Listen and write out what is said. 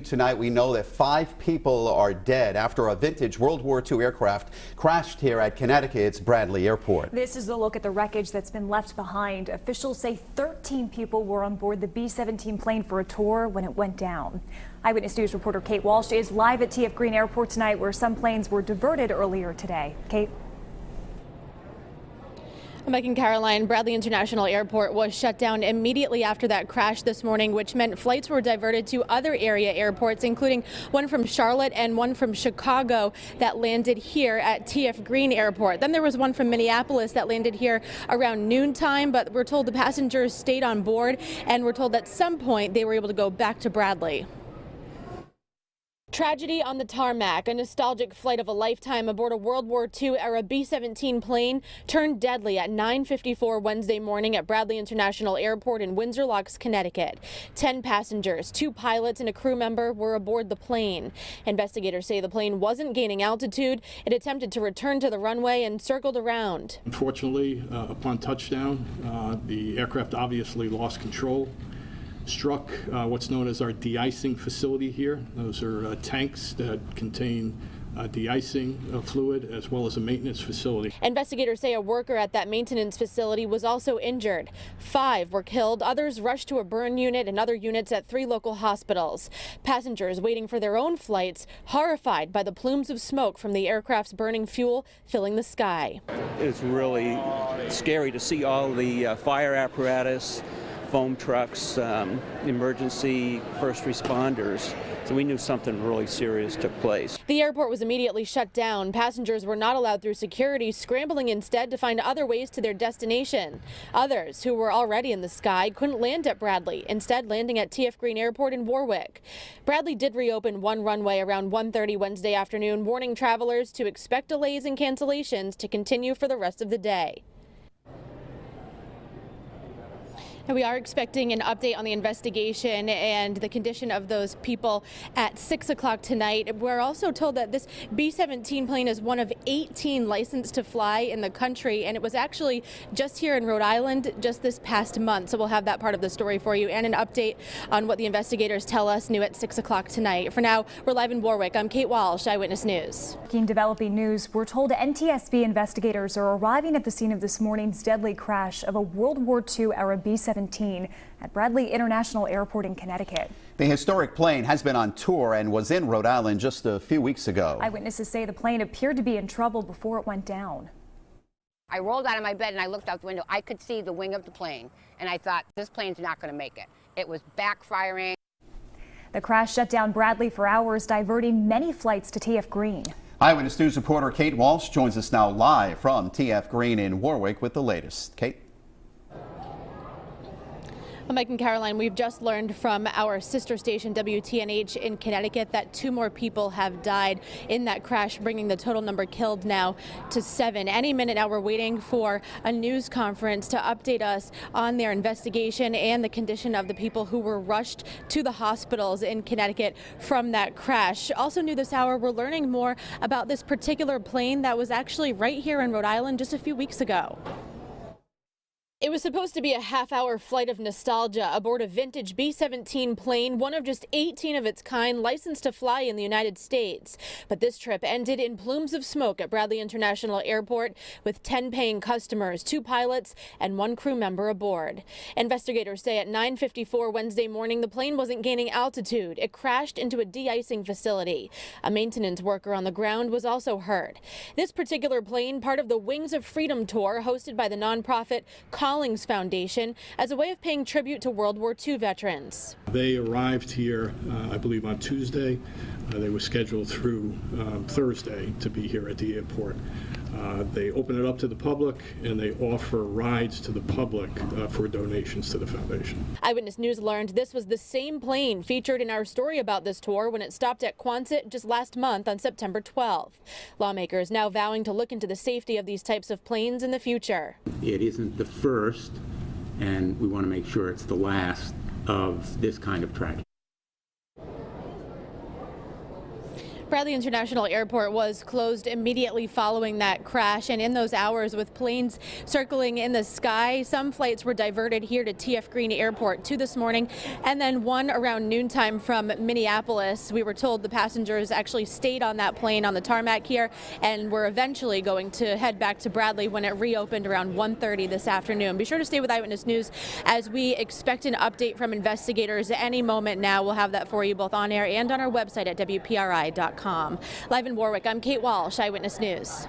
tonight, we know that 5 people are dead after a vintage World War II aircraft crashed here at Connecticut's Bradley Airport. This is a look at the wreckage that's been left behind. Officials say 13 people were on board the B-17 plane for a tour when it went down. Eyewitness News reporter Kate Walsh is live at TF Green Airport tonight, where some planes were diverted earlier today. Kate? Mike and Caroline, Bradley International Airport was shut down immediately after that crash this morning, which meant flights were diverted to other area airports, including one from Charlotte and one from Chicago that landed here at TF Green Airport. Then there was one from Minneapolis that landed here around noontime, but we're told the passengers stayed on board, and we're told at some point they were able to go back to Bradley. Tragedy on the tarmac. A nostalgic flight of a lifetime aboard a World War II-era B-17 plane turned deadly at 9:54 Wednesday morning at Bradley International Airport in Windsor Locks, Connecticut. 10 passengers, 2 pilots, and a crew member were aboard the plane. Investigators say the plane wasn't gaining altitude. It attempted to return to the runway and circled around. Unfortunately, upon touchdown, the aircraft obviously lost control. Struck what's known as our de-icing facility here. Those are tanks that contain de-icing fluid, as well as a maintenance facility. Investigators say a worker at that maintenance facility was also injured. 5 were killed. Others rushed to a burn unit and other units at 3 local hospitals. Passengers waiting for their own flights, horrified by the plumes of smoke from the aircraft's burning fuel filling the sky. It's really scary to see all the fire apparatus, foam trucks, emergency first responders. So we knew something really serious took place. The airport was immediately shut down. Passengers were not allowed through security, scrambling instead to find other ways to their destination. Others who were already in the sky couldn't land at Bradley, instead landing at TF Green Airport in Warwick. Bradley did reopen one runway around 1:30 Wednesday afternoon, warning travelers to expect delays and cancellations to continue for the rest of the day. We are expecting an update on the investigation and the condition of those people at 6 o'clock tonight. We're also told that this B-17 plane is one of 18 licensed to fly in the country, and it was actually just here in Rhode Island just this past month. So we'll have that part of the story for you and an update on what the investigators tell us new at 6 o'clock tonight. For now, we're live in Warwick. I'm Kate Walsh, Eyewitness News. In developing news, we're told NTSB investigators are arriving at the scene of this morning's deadly crash of a World War II-era B-17 at Bradley International Airport in Connecticut. The historic plane has been on tour and was in Rhode Island just a few weeks ago. Eyewitnesses say the plane appeared to be in trouble before it went down. I rolled out of my bed and I looked out the window. I could see the wing of the plane, and I thought, this plane's not going to make it. It was backfiring. The crash shut down Bradley for hours, diverting many flights to TF Green. Eyewitness News reporter Kate Walsh joins us now live from TF Green in Warwick with the latest. Kate? Mike and Caroline, we've just learned from our sister station WTNH in Connecticut that 2 more people have died in that crash, bringing the total number killed now to 7. Any minute now we're waiting for a news conference to update us on their investigation and the condition of the people who were rushed to the hospitals in Connecticut from that crash. Also new this hour, we're learning more about this particular plane that was actually right here in Rhode Island just a few weeks ago. It was supposed to be a half-hour flight of nostalgia aboard a vintage B-17 plane, one of just 18 of its kind licensed to fly in the United States. But this trip ended in plumes of smoke at Bradley International Airport, with 10 paying customers, 2 pilots, and 1 crew member aboard. Investigators say at 9:54 Wednesday morning, the plane wasn't gaining altitude. It crashed into a de-icing facility. A maintenance worker on the ground was also hurt. This particular plane, part of the Wings of Freedom tour hosted by the nonprofit Collings Foundation, as a way of paying tribute to World War II veterans. They arrived here, I believe, on Tuesday. They were scheduled through Thursday to be here at the airport. They open it up to the public, and they offer rides to the public for donations to the foundation. Eyewitness News learned this was the same plane featured in our story about this tour when it stopped at Quonset just last month on September 12th. Lawmakers now vowing to look into the safety of these types of planes in the future. It isn't the first, and we want to make sure it's the last of this kind of tragedy. Bradley International Airport was closed immediately following that crash, and in those hours with planes circling in the sky, some flights were diverted here to TF Green Airport 2 this morning, and then one around noontime from Minneapolis. We were told the passengers actually stayed on that plane on the tarmac here and were eventually going to head back to Bradley when it reopened around 1:30 this afternoon. Be sure to stay with Eyewitness News as we expect an update from investigators any moment now. We'll have that for you both on air and on our website at WPRI.com. Live in Warwick, I'm Kate Walsh, Eyewitness News.